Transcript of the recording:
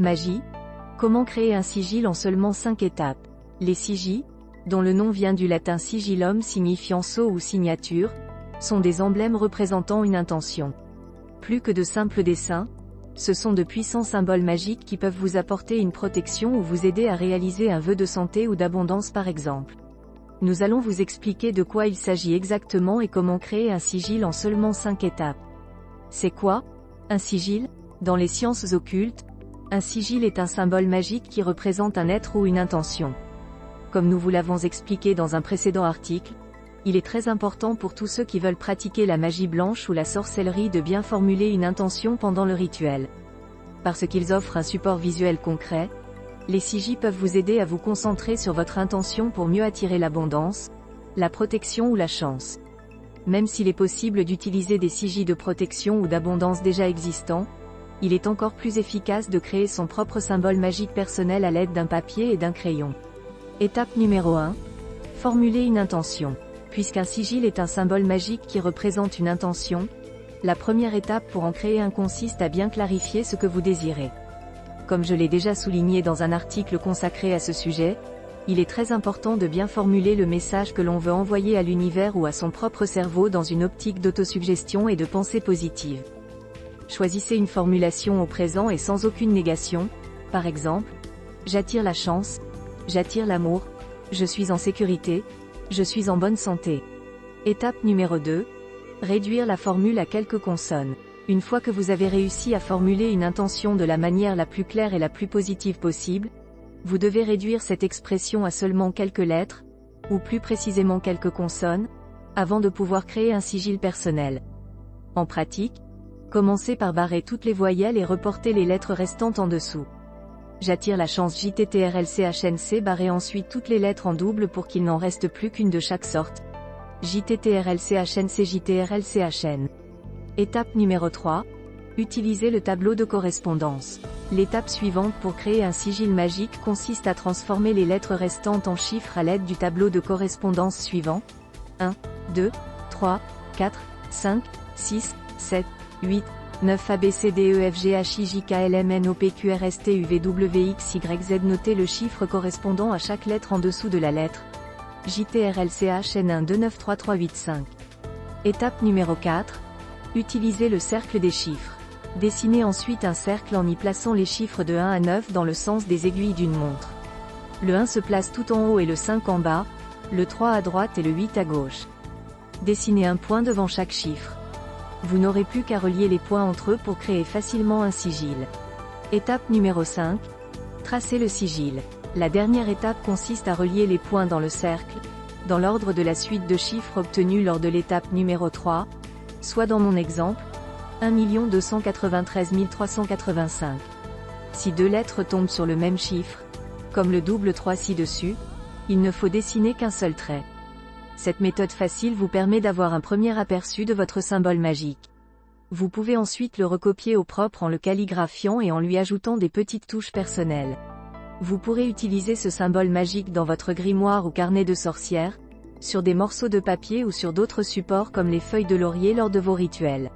Magie. Comment créer un sigil en seulement 5 étapes? Les sigils, dont le nom vient du latin sigillum signifiant sceau ou signature, sont des emblèmes représentant une intention. Plus que de simples dessins, ce sont de puissants symboles magiques qui peuvent vous apporter une protection ou vous aider à réaliser un vœu de santé ou d'abondance par exemple. Nous allons vous expliquer de quoi il s'agit exactement et comment créer un sigil en seulement 5 étapes. C'est quoi, un sigil? Dans les sciences occultes, un sigil est un symbole magique qui représente un être ou une intention. Comme nous vous l'avons expliqué dans un précédent article, il est très important pour tous ceux qui veulent pratiquer la magie blanche ou la sorcellerie de bien formuler une intention pendant le rituel. Parce qu'ils offrent un support visuel concret, les sigils peuvent vous aider à vous concentrer sur votre intention pour mieux attirer l'abondance, la protection ou la chance. Même s'il est possible d'utiliser des sigils de protection ou d'abondance déjà existants, il est encore plus efficace de créer son propre symbole magique personnel à l'aide d'un papier et d'un crayon. Étape numéro 1. Formuler une intention. Puisqu'un sigil est un symbole magique qui représente une intention, la première étape pour en créer un consiste à bien clarifier ce que vous désirez. Comme je l'ai déjà souligné dans un article consacré à ce sujet, il est très important de bien formuler le message que l'on veut envoyer à l'univers ou à son propre cerveau dans une optique d'autosuggestion et de pensée positive. Choisissez une formulation au présent et sans aucune négation, par exemple, j'attire la chance, j'attire l'amour, je suis en sécurité, je suis en bonne santé. Étape numéro 2. Réduire la formule à quelques consonnes. Une fois que vous avez réussi à formuler une intention de la manière la plus claire et la plus positive possible, vous devez réduire cette expression à seulement quelques lettres, ou plus précisément quelques consonnes, avant de pouvoir créer un sigil personnel. En pratique, commencez par barrer toutes les voyelles et reporter les lettres restantes en dessous. J'attire la chance JTTRLCHNC, barrez ensuite toutes les lettres en double pour qu'il n'en reste plus qu'une de chaque sorte. JTTRLCHNC JTRLCHN. Étape numéro 3. Utilisez le tableau de correspondance. L'étape suivante pour créer un sigil magique consiste à transformer les lettres restantes en chiffres à l'aide du tableau de correspondance suivant. 1, 2, 3, 4, 5, 6, 7, 8, 9 ABCDEFGHIJKLMNOPQRSTUVWXYZ. Notez le chiffre correspondant à chaque lettre en dessous de la lettre. JTRLCHN1293385. Étape numéro 4. Utilisez le cercle des chiffres. Dessinez ensuite un cercle en y plaçant les chiffres de 1 à 9 dans le sens des aiguilles d'une montre. Le 1 se place tout en haut et le 5 en bas, le 3 à droite et le 8 à gauche. Dessinez un point devant chaque chiffre. Vous n'aurez plus qu'à relier les points entre eux pour créer facilement un sigil. Étape numéro 5. Tracez le sigil. La dernière étape consiste à relier les points dans le cercle, dans l'ordre de la suite de chiffres obtenus lors de l'étape numéro 3, soit dans mon exemple, 1 293 385. Si deux lettres tombent sur le même chiffre, comme le double 3 ci-dessus, il ne faut dessiner qu'un seul trait. Cette méthode facile vous permet d'avoir un premier aperçu de votre symbole magique. Vous pouvez ensuite le recopier au propre en le calligraphiant et en lui ajoutant des petites touches personnelles. Vous pourrez utiliser ce symbole magique dans votre grimoire ou carnet de sorcière, sur des morceaux de papier ou sur d'autres supports comme les feuilles de laurier lors de vos rituels.